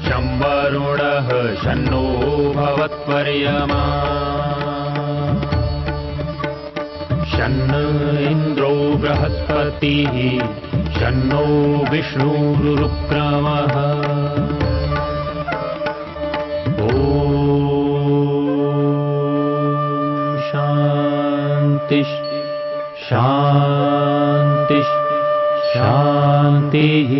शं वरुणः शन्नो भवत्वर्यमा शन्न इन्द्रो बृहस्पतिः शन्नो विष्णुरुक्रमः ॐ शान्ति शान्ति शान्तिः।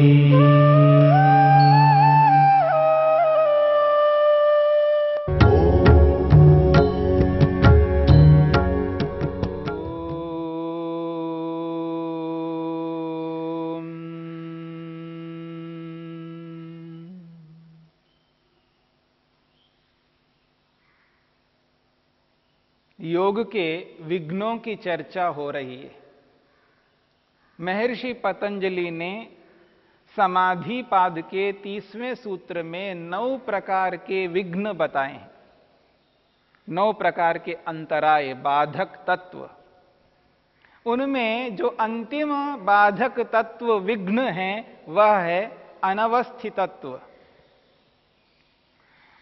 योग के विघ्नों की चर्चा हो रही है। महर्षि पतंजलि ने समाधि पाद के 30वें सूत्र में 9 प्रकार के विघ्न बताए हैं, 9 प्रकार के अंतराय, बाधक तत्व। उनमें जो अंतिम बाधक तत्व विघ्न है वह है अनवस्थितत्व।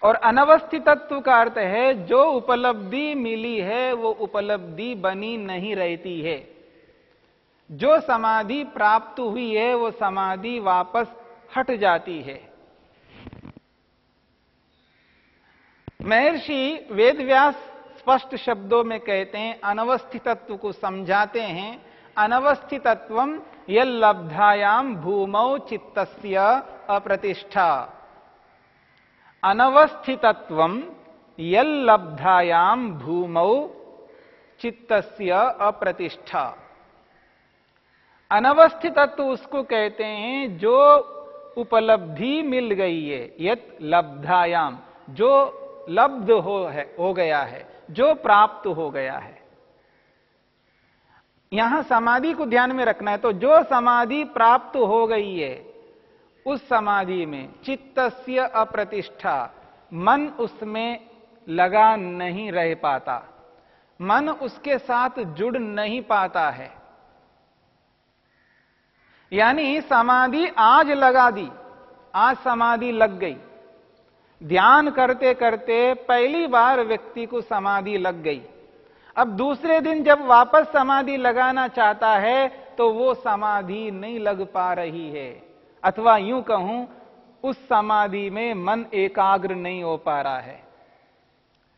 और अनवस्थितत्व का अर्थ है जो उपलब्धि मिली है वो उपलब्धि बनी नहीं रहती है, जो समाधि प्राप्त हुई है वो समाधि वापस हट जाती है। महर्षि वेदव्यास स्पष्ट शब्दों में कहते हैं, अनवस्थितत्व को समझाते हैं, अनवस्थितत्वम यल्लब्धायाम भूमौ चित्तस्य अप्रतिष्ठा। अनवस्थितत्वम यल्लब्धायाम भूमौ चित्तस्य अप्रतिष्ठा। अनवस्थितत्व उसको कहते हैं जो उपलब्धि मिल गई है, यत् लब्धायाम, जो लब्ध हो गया है, जो प्राप्त हो गया है। यहां समाधि को ध्यान में रखना है। तो जो समाधि प्राप्त हो गई है उस समाधि में चित्तस्य अप्रतिष्ठा, मन उसमें लगा नहीं रह पाता, मन उसके साथ जुड़ नहीं पाता है। यानी समाधि आज लगा दी, आज समाधि लग गई, ध्यान करते करते पहली बार व्यक्ति को समाधि लग गई। अब दूसरे दिन जब वापस समाधि लगाना चाहता है तो वो समाधि नहीं लग पा रही है, अथवा यूं कहूं उस समाधि में मन एकाग्र नहीं हो पा रहा है।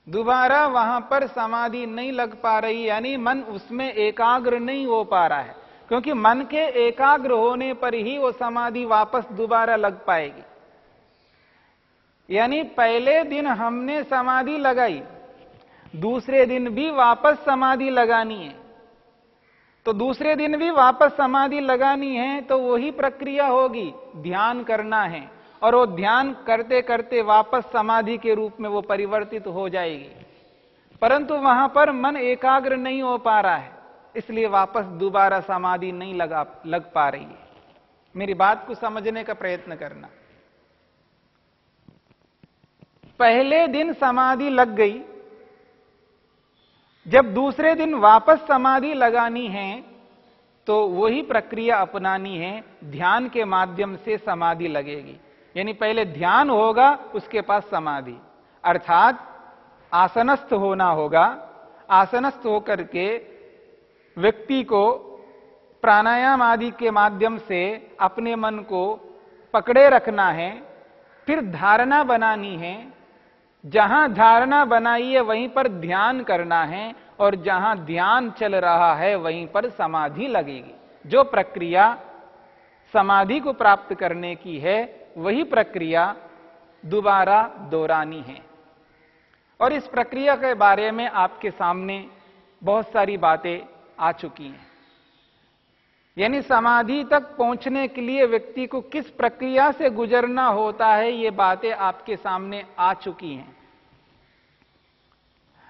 दोबारा वहां पर समाधि नहीं लग पा रही, यानी मन उसमें एकाग्र नहीं हो पा रहा है, क्योंकि मन के एकाग्र होने पर ही वो समाधि वापस दोबारा लग पाएगी। यानी पहले दिन हमने समाधि लगाई, दूसरे दिन भी वापस समाधि लगानी है, तो दूसरे दिन भी वापस समाधि लगानी है तो वही प्रक्रिया होगी, ध्यान करना है, और वो ध्यान करते करते वापस समाधि के रूप में वो परिवर्तित हो जाएगी। परंतु वहां पर मन एकाग्र नहीं हो पा रहा है, इसलिए वापस दोबारा समाधि नहीं लग पा रही है। मेरी बात को समझने का प्रयत्न करना। पहले दिन समाधि लग गई, जब दूसरे दिन वापस समाधि लगानी है तो वही प्रक्रिया अपनानी है, ध्यान के माध्यम से समाधि लगेगी। यानी पहले ध्यान होगा, उसके पास समाधि, अर्थात आसनस्थ होना होगा। आसनस्थ होकर के व्यक्ति को प्राणायाम आदि के माध्यम से अपने मन को पकड़े रखना है, फिर धारणा बनानी है। जहां धारणा बनाई है वहीं पर ध्यान करना है, और जहां ध्यान चल रहा है वहीं पर समाधि लगेगी। जो प्रक्रिया समाधि को प्राप्त करने की है वही प्रक्रिया दोबारा दोहरानी है। और इस प्रक्रिया के बारे में आपके सामने बहुत सारी बातें आ चुकी हैं। यानी समाधि तक पहुंचने के लिए व्यक्ति को किस प्रक्रिया से गुजरना होता है, ये बातें आपके सामने आ चुकी हैं।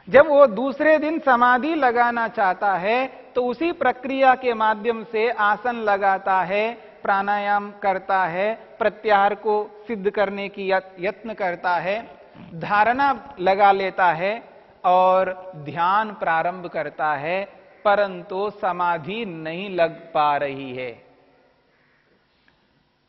जब वो दूसरे दिन समाधि लगाना चाहता है तो उसी प्रक्रिया के माध्यम से आसन लगाता है, प्राणायाम करता है, प्रत्याहार को सिद्ध करने की यत्न करता है, धारणा लगा लेता है और ध्यान प्रारंभ करता है, परंतु समाधि नहीं लग पा रही है।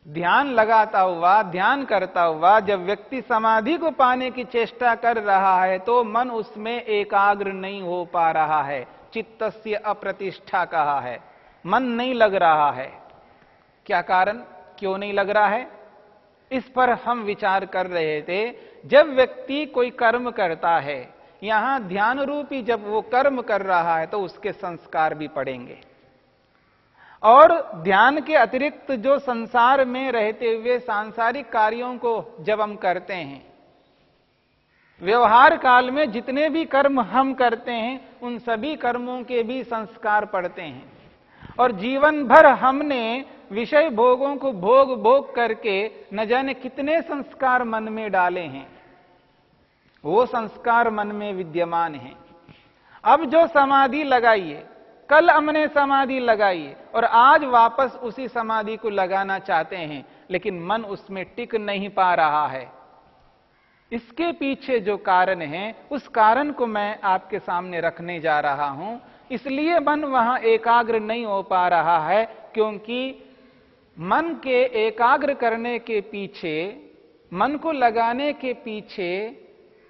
ध्यान लगाता हुआ, ध्यान करता हुआ जब व्यक्ति समाधि को पाने की चेष्टा कर रहा है तो मन उसमें एकाग्र नहीं हो पा रहा है। चित्तस्य अप्रतिष्ठा कहा है, मन नहीं लग रहा है। क्या कारण, क्यों नहीं लग रहा है, इस पर हम विचार कर रहे थे। जब व्यक्ति कोई कर्म करता है, यहां ध्यान रूपी जब वो कर्म कर रहा है तो उसके संस्कार भी पड़ेंगे। और ध्यान के अतिरिक्त जो संसार में रहते हुए सांसारिक कार्यों को जब हम करते हैं, व्यवहार काल में जितने भी कर्म हम करते हैं उन सभी कर्मों के भी संस्कार पड़ते हैं। और जीवन भर हमने विषय भोगों को भोग भोग करके न जाने कितने संस्कार मन में डाले हैं, वो संस्कार मन में विद्यमान हैं। अब जो समाधि लगाइए, कल हमने समाधि लगाई और आज वापस उसी समाधि को लगाना चाहते हैं, लेकिन मन उसमें टिक नहीं पा रहा है। इसके पीछे जो कारण है उस कारण को मैं आपके सामने रखने जा रहा हूं। इसलिए मन वहां एकाग्र नहीं हो पा रहा है, क्योंकि मन के एकाग्र करने के पीछे, मन को लगाने के पीछे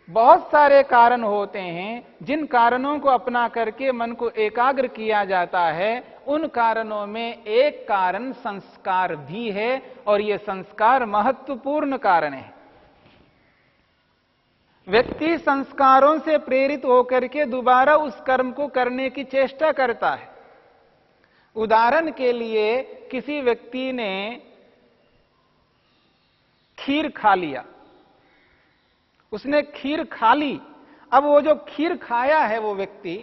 बहुत सारे कारण होते हैं। जिन कारणों को अपना करके मन को एकाग्र किया जाता है, उन कारणों में एक कारण संस्कार भी है, और यह संस्कार महत्वपूर्ण कारण है। व्यक्ति संस्कारों से प्रेरित होकर के दोबारा उस कर्म को करने की चेष्टा करता है। उदाहरण के लिए, किसी व्यक्ति ने खीर खा लिया, उसने खीर खा ली। अब वो जो खीर खाया है वो व्यक्ति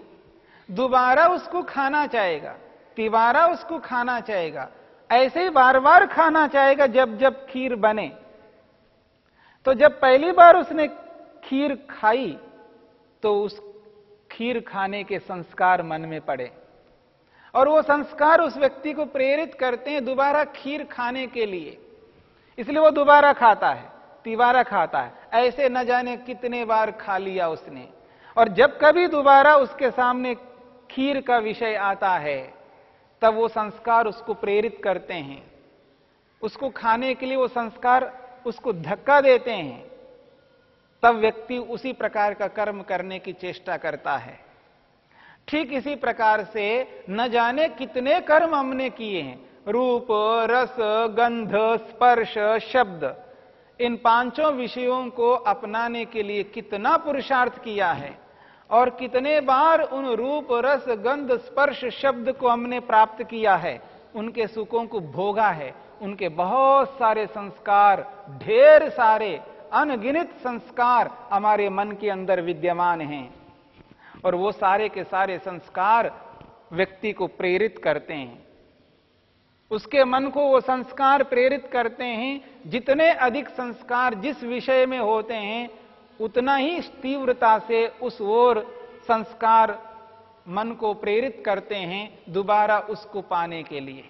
दोबारा उसको खाना चाहेगा, तिबारा उसको खाना चाहेगा, ऐसे ही बार बार खाना चाहेगा जब जब खीर बने। तो जब पहली बार उसने खीर खाई तो उस खीर खाने के संस्कार मन में पड़े, और वो संस्कार उस व्यक्ति को प्रेरित करते हैं दोबारा खीर खाने के लिए। इसलिए वो दोबारा खाता है, तिबारा खाता है, ऐसे न जाने कितने बार खा लिया उसने। और जब कभी दोबारा उसके सामने खीर का विषय आता है, तब वो संस्कार उसको प्रेरित करते हैं, उसको खाने के लिए वो संस्कार उसको धक्का देते हैं। तब व्यक्ति उसी प्रकार का कर्म करने की चेष्टा करता है। ठीक इसी प्रकार से न जाने कितने कर्म हमने किए हैं, रूप, रस, गंध, स्पर्श, शब्द, इन पांचों विषयों को अपनाने के लिए कितना पुरुषार्थ किया है, और कितने बार उन रूप, रस, गंध, स्पर्श, शब्द को हमने प्राप्त किया है, उनके सुखों को भोगा है। उनके बहुत सारे संस्कार, ढेर सारे अनगिनत संस्कार हमारे मन के अंदर विद्यमान हैं, और वो सारे के सारे संस्कार व्यक्ति को प्रेरित करते हैं। उसके मन को वो संस्कार प्रेरित करते हैं। जितने अधिक संस्कार जिस विषय में होते हैं, उतना ही तीव्रता से उस ओर संस्कार मन को प्रेरित करते हैं दोबारा उसको पाने के लिए।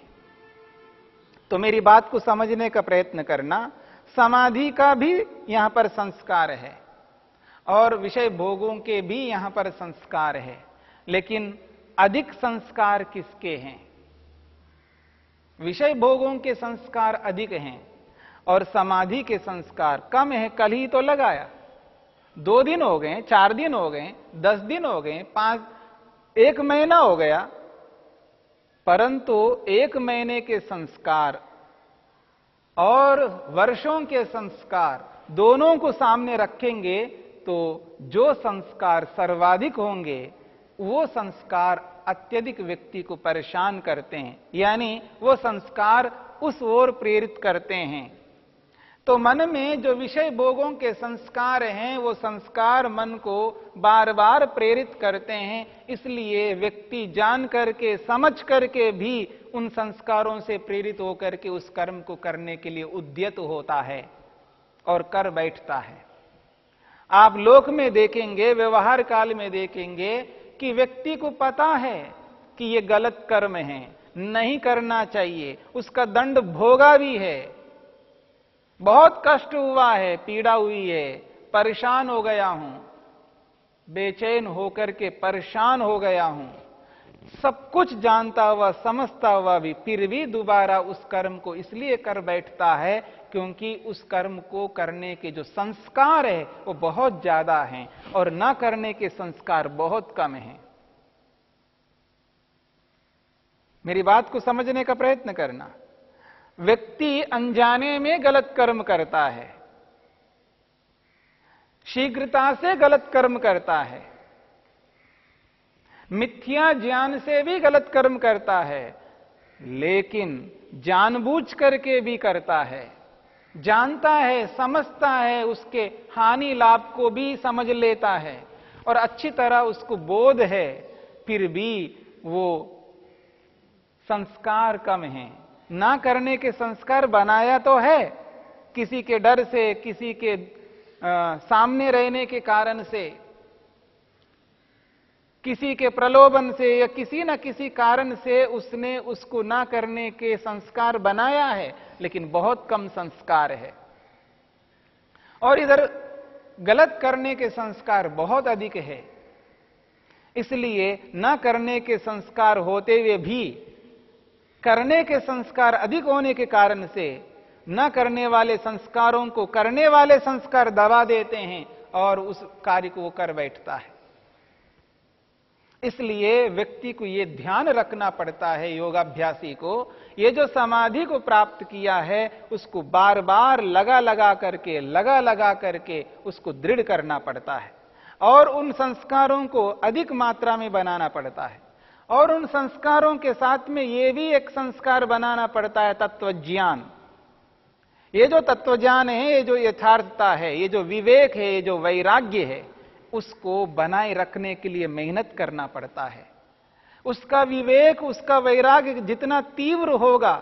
तो मेरी बात को समझने का प्रयत्न करना। समाधि का भी यहां पर संस्कार है, और विषय भोगों के भी यहां पर संस्कार है, लेकिन अधिक संस्कार किसके हैं? विषय भोगों के संस्कार अधिक हैं और समाधि के संस्कार कम है। कल ही तो लगाया, 2 दिन हो गए, 4 दिन हो गए, 10 दिन हो गए, 1 महीना हो गया, परंतु 1 महीने के संस्कार और वर्षों के संस्कार दोनों को सामने रखेंगे तो जो संस्कार सर्वाधिक होंगे वो संस्कार अत्यधिक व्यक्ति को परेशान करते हैं, यानी वो संस्कार उस ओर प्रेरित करते हैं। तो मन में जो विषय भोगों के संस्कार हैं, वो संस्कार मन को बार बार प्रेरित करते हैं। इसलिए व्यक्ति जान करके, समझ करके भी उन संस्कारों से प्रेरित होकर के उस कर्म को करने के लिए उद्यत होता है और कर बैठता है। आप लोक में देखेंगे, व्यवहार काल में देखेंगे कि व्यक्ति को पता है कि ये गलत कर्म है, नहीं करना चाहिए, उसका दंड भोगा भी है, बहुत कष्ट हुआ है, पीड़ा हुई है, परेशान हो गया हूं, बेचैन होकर के परेशान हो गया हूं, सब कुछ जानता हुआ समझता हुआ भी फिर भी दोबारा उस कर्म को इसलिए कर बैठता है क्योंकि उस कर्म को करने के जो संस्कार है वो बहुत ज्यादा हैं और ना करने के संस्कार बहुत कम हैं। मेरी बात को समझने का प्रयत्न करना। व्यक्ति अनजाने में गलत कर्म करता है, शीघ्रता से गलत कर्म करता है, मिथ्या ज्ञान से भी गलत कर्म करता है, लेकिन जानबूझ करके भी करता है, जानता है, समझता है, उसके हानि लाभ को भी समझ लेता है और अच्छी तरह उसको बोध है, फिर भी वो संस्कार कम है। ना करने के संस्कार बनाया तो है, किसी के डर से, किसी के सामने रहने के कारण से, किसी के प्रलोभन से या किसी न किसी कारण से उसने उसको ना करने के संस्कार बनाया है, लेकिन बहुत कम संस्कार है। और इधर गलत करने के संस्कार बहुत अधिक है। इसलिए ना करने के संस्कार होते हुए भी करने के संस्कार अधिक होने के कारण से न करने वाले संस्कारों को करने वाले संस्कार दबा देते हैं और उस कार्य को वो कर बैठता है। इसलिए व्यक्ति को यह ध्यान रखना पड़ता है, योगाभ्यासी को, ये जो समाधि को प्राप्त किया है उसको बार बार लगा लगा करके उसको दृढ़ करना पड़ता है और उन संस्कारों को अधिक मात्रा में बनाना पड़ता है। और उन संस्कारों के साथ में यह भी एक संस्कार बनाना पड़ता है, तत्वज्ञान। ये जो तत्वज्ञान है, ये जो यथार्थता है, ये जो विवेक है, ये जो वैराग्य है, उसको बनाए रखने के लिए मेहनत करना पड़ता है। उसका विवेक, उसका वैराग्य जितना तीव्र होगा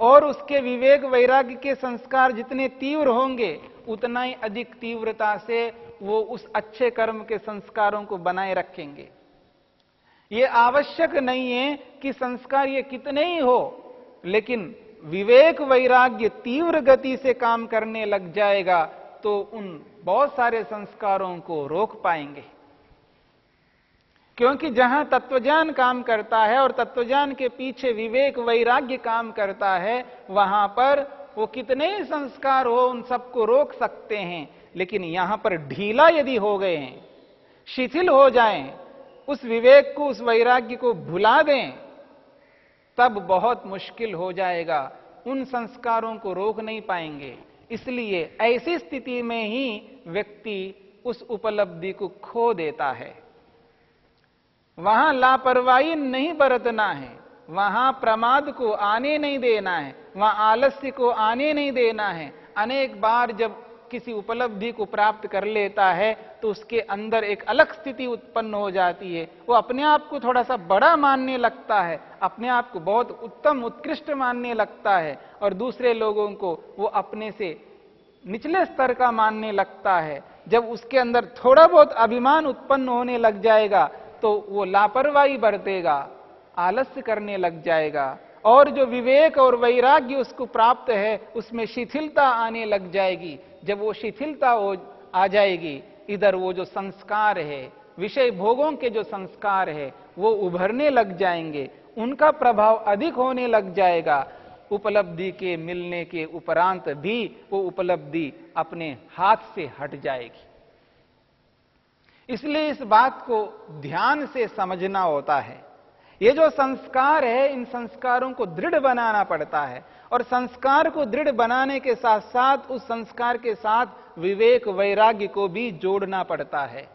और उसके विवेक वैराग्य के संस्कार जितने तीव्र होंगे, उतना ही अधिक तीव्रता से वो उस अच्छे कर्म के संस्कारों को बनाए रखेंगे। ये आवश्यक नहीं है कि संस्कार ये कितने ही हो, लेकिन विवेक वैराग्य तीव्र गति से काम करने लग जाएगा तो उन बहुत सारे संस्कारों को रोक पाएंगे। क्योंकि जहां तत्वज्ञान काम करता है और तत्वज्ञान के पीछे विवेक वैराग्य काम करता है, वहां पर वो कितने ही संस्कार हो उन सबको रोक सकते हैं। लेकिन यहां पर ढीला यदि हो गए हैं, शिथिल हो जाएं, उस विवेक को, उस वैराग्य को भुला दें, तब बहुत मुश्किल हो जाएगा, उन संस्कारों को रोक नहीं पाएंगे। इसलिए ऐसी स्थिति में ही व्यक्ति उस उपलब्धि को खो देता है। वहां लापरवाही नहीं बरतना है, वहां प्रमाद को आने नहीं देना है, वहां आलस्य को आने नहीं देना है। अनेक बार जब किसी उपलब्धि को प्राप्त कर लेता है तो उसके अंदर एक अलग स्थिति उत्पन्न हो जाती है। वो अपने आप को थोड़ा सा बड़ा मानने लगता है, अपने आप को बहुत उत्तम उत्कृष्ट मानने लगता है और दूसरे लोगों को वो अपने से निचले स्तर का मानने लगता है। जब उसके अंदर थोड़ा बहुत अभिमान उत्पन्न होने लग जाएगा तो वो लापरवाही बरतेगा, आलस्य करने लग जाएगा और जो विवेक और वैराग्य उसको प्राप्त है उसमें शिथिलता आने लग जाएगी। जब वो शिथिलता आ जाएगी, इधर वो जो संस्कार है, विषय भोगों के जो संस्कार है, वो उभरने लग जाएंगे, उनका प्रभाव अधिक होने लग जाएगा। उपलब्धि के मिलने के उपरांत भी वो उपलब्धि अपने हाथ से हट जाएगी। इसलिए इस बात को ध्यान से समझना होता है। ये जो संस्कार है, इन संस्कारों को दृढ़ बनाना पड़ता है और संस्कार को दृढ़ बनाने के साथ साथ उस संस्कार के साथ विवेक वैराग्य को भी जोड़ना पड़ता है।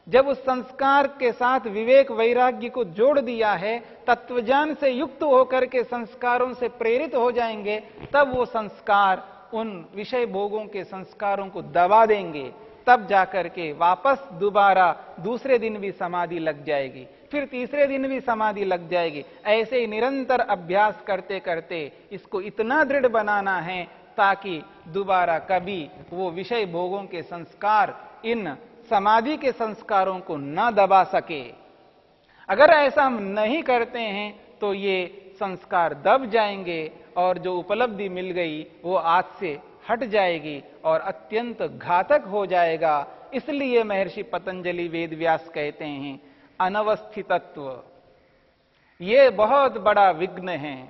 जब उस संस्कार के साथ विवेक वैराग्य को जोड़ दिया है, तत्वज्ञान से युक्त होकर के संस्कारों से प्रेरित हो जाएंगे, तब वो संस्कार उन विषय भोगों के संस्कारों को दबा देंगे। तब जाकर के वापस दोबारा दूसरे दिन भी समाधि लग जाएगी, फिर तीसरे दिन भी समाधि लग जाएगी। ऐसे ही निरंतर अभ्यास करते करते इसको इतना दृढ़ बनाना है ताकि दोबारा कभी वो विषय भोगों के संस्कार इन समाधि के संस्कारों को न दबा सके। अगर ऐसा हम नहीं करते हैं तो ये संस्कार दब जाएंगे और जो उपलब्धि मिल गई वो आज से हट जाएगी और अत्यंत घातक हो जाएगा। इसलिए महर्षि पतंजलि वेदव्यास कहते हैं, अनवस्थितत्व ये बहुत बड़ा विघ्न है,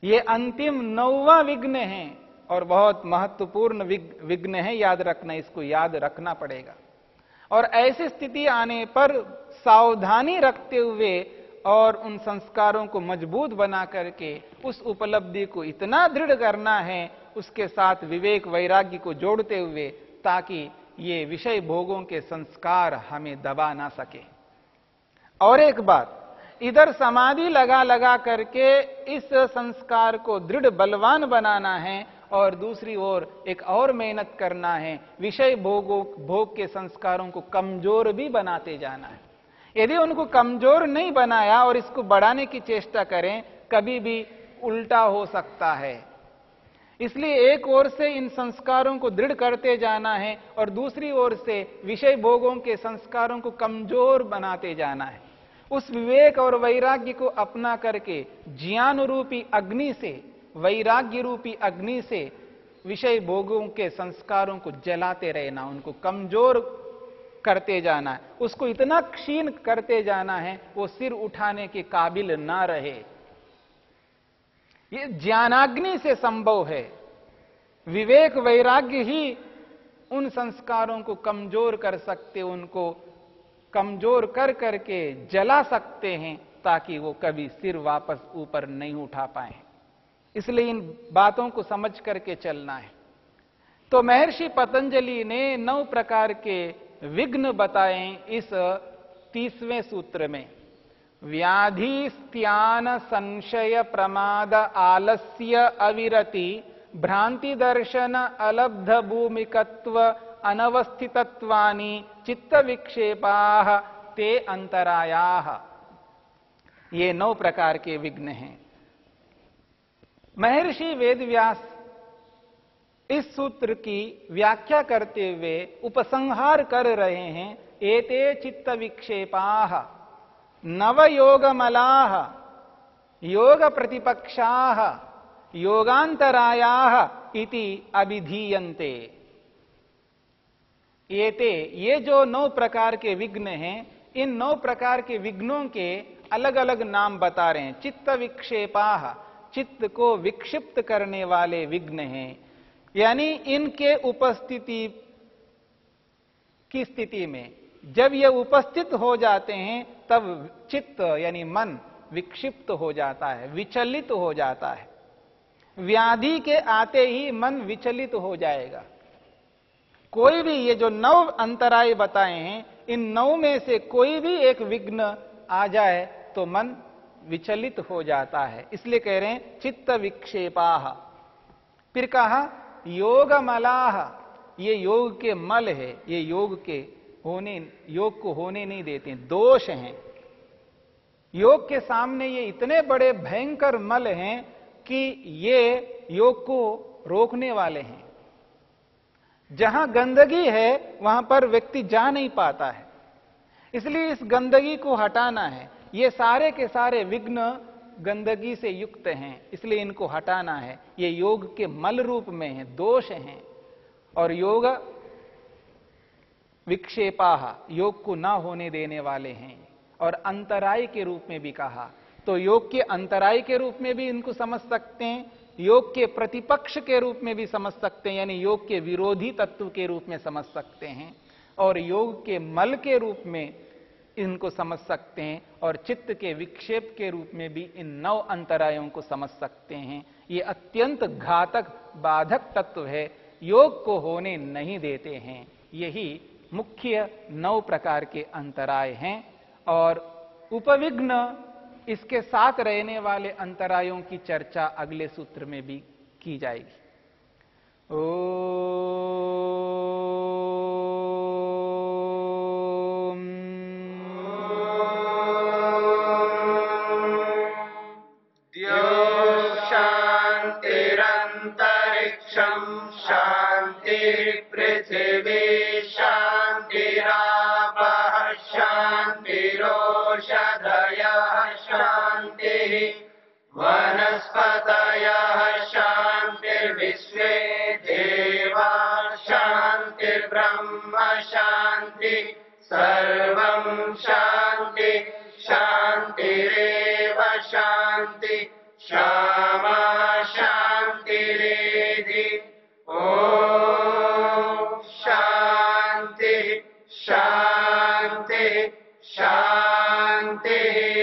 ये अंतिम 9वां विघ्न है और बहुत महत्वपूर्ण विघ्न है। याद रखना, इसको याद रखना पड़ेगा। और ऐसी स्थिति आने पर सावधानी रखते हुए और उन संस्कारों को मजबूत बना करके उस उपलब्धि को इतना दृढ़ करना है, उसके साथ विवेक वैराग्य को जोड़ते हुए, ताकि ये विषय भोगों के संस्कार हमें दबा ना सके। और एक बात, इधर समाधि लगा लगा करके इस संस्कार को दृढ़ बलवान बनाना है और दूसरी ओर एक और मेहनत करना है, विषय भोग के संस्कारों को कमजोर भी बनाते जाना है। यदि उनको कमजोर नहीं बनाया और इसको बढ़ाने की चेष्टा करें, कभी भी उल्टा हो सकता है। इसलिए एक ओर से इन संस्कारों को दृढ़ करते जाना है और दूसरी ओर से विषय भोगों के संस्कारों को कमजोर बनाते जाना है। उस विवेक और वैराग्य को अपना करके ज्ञान रूपी अग्नि से, वैराग्य रूपी अग्नि से विषय भोगों के संस्कारों को जलाते रहना, उनको कमजोर करते जाना है, उसको इतना क्षीण करते जाना है वो सिर उठाने के काबिल ना रहे। ये ज्ञानाग्नि से संभव है। विवेक वैराग्य ही उन संस्कारों को कमजोर कर सकते, उनको कमजोर कर करके जला सकते हैं, ताकि वो कभी सिर वापस ऊपर नहीं उठा पाए। इसलिए इन बातों को समझ करके चलना है। तो महर्षि पतंजलि ने 9 प्रकार के विघ्न बताए इस 30वें सूत्र में। व्याधि स्त्यान संशय प्रमाद आलस्य अविरति भ्रांति दर्शन अलब्ध भूमिकत्व अनवस्थितत्वानि चित्त विक्षेपाः ते अंतरायाः। ये 9 प्रकार के विघ्न हैं। महर्षि वेदव्यास इस सूत्र की व्याख्या करते हुए उपसंहार कर रहे हैं। एते चित्त विक्षेपाः नवयोगमलाः योग प्रतिपक्षाः योगांतरायाः इति अभिधीयन्ते। ये जो 9 प्रकार के विघ्न हैं, इन 9 प्रकार के विघ्नों के अलग अलग नाम बता रहे हैं। चित्त विक्षेपाः, चित्त को विक्षिप्त करने वाले विघ्न हैं, यानी इनके उपस्थिति की स्थिति में जब ये उपस्थित हो जाते हैं, तब चित्त यानी मन विक्षिप्त हो जाता है, विचलित हो जाता है। व्याधि के आते ही मन विचलित हो जाएगा। कोई भी ये जो 9 अंतराय बताए हैं, इन 9 में से कोई भी एक विघ्न आ जाए तो मन विचलित हो जाता है। इसलिए कह रहे हैं चित्त विक्षेपाः। फिर कहा योगमलाः, ये योग के मल है, ये योग को होने नहीं देते, दोष हैं। योग के सामने ये इतने बड़े भयंकर मल हैं कि ये योग को रोकने वाले हैं। जहां गंदगी है वहां पर व्यक्ति जा नहीं पाता है, इसलिए इस गंदगी को हटाना है। ये सारे के सारे विघ्न गंदगी से युक्त हैं, इसलिए इनको हटाना है। ये योग के मल रूप में है, दोष हैं। और योग विक्षेपाः, योग को ना होने देने वाले हैं। और अंतराय के रूप में भी कहा, तो योग के अंतराय के रूप में भी इनको समझ सकते हैं, योग के प्रतिपक्ष के रूप में भी समझ सकते हैं, यानी योग के विरोधी तत्व के रूप में समझ सकते हैं, और योग के मल के रूप में इनको समझ सकते हैं, और चित्त के विक्षेप के रूप में भी इन 9 अंतरायों को समझ सकते हैं। ये अत्यंत घातक बाधक तत्व है, योग को होने नहीं देते हैं। यही मुख्य 9 प्रकार के अंतराय हैं। और उपविघ्न, इसके साथ रहने वाले अंतरायों की चर्चा अगले सूत्र में भी की जाएगी। शांतिरंतरिक्षं शांतिर्पृथिवी शांतिरापः शांतिरोषधयः शांतिः वनस्पतयः शांतिर्विश्वे देवा शांतिर्ब्रह्म शांति सर्वं शांति शान्तिरेव शान्ति क्षमा शान्तिरेधि ॐ शान्ति शान्ति शान्तिः